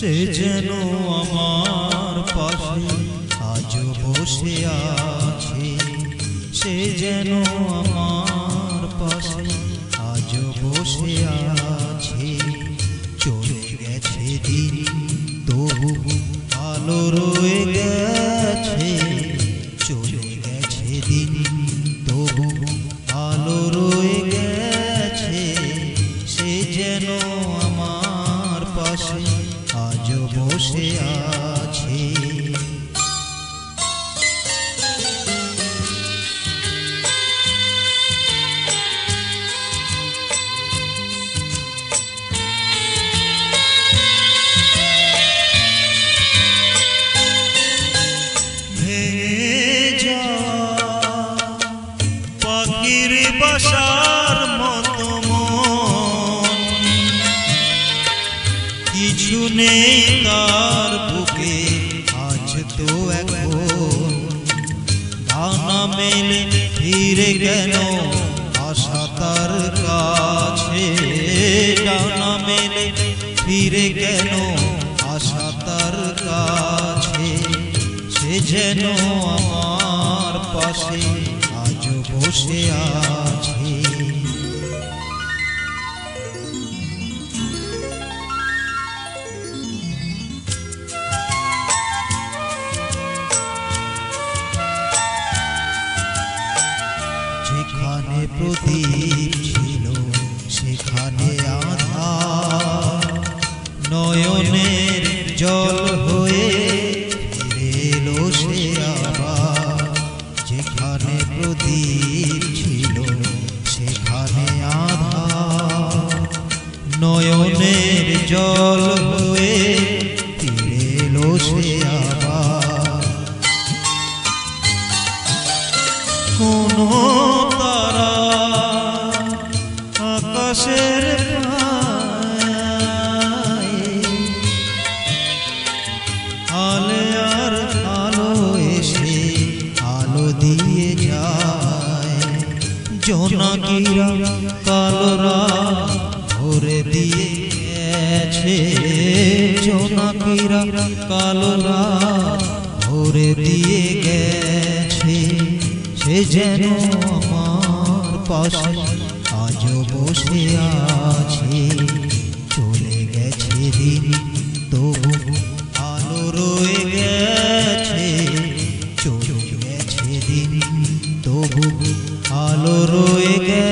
সে যেন আমার পাশে আজও বসে আছে, সে যেন আমার পাশে আজও বসে আছে। চলে গেছে দিন তবু আলো রয়ে গেছে, চলে গেছে দিন তবু আলো রয়ে গেছে। সে যেন আমার পাশে আজও বসে আছে। পাখির বাসার মতো মন, কিছু নেই তার বুকে আজ তো এখন। ডানা মেলে ফিরে গেল আশা তার কাছে, ডানা মেলে ফিরে গেল আশা তার কাছে। সে যেন আমার পাশে আজও বসে আছে। যেখানে প্রদীপ ছিল সেখানে আধার, নয়নের জল হয়ে ফিরে এলো সে আবার। যেখানে প্রদীপ ছিল সেখানে আধার, নয়নের জল হয়ে ফিরে এলো সে আবার। কোনো তারা আকাশের আলে আর আলো এসে আলো দিয়ে যায়। জোনাকিরা কালোরা ভরে দিয়ে গেছে, জোনাকিরা কালোরা ভরে দিয়ে গেছে। সে যেন আমার পাশে আজও বসে আছে। চলে গেছে দিন তবু আলো রয়ে গেছে, চলে গেছে দিন তবু আলো রয়ে গেছে।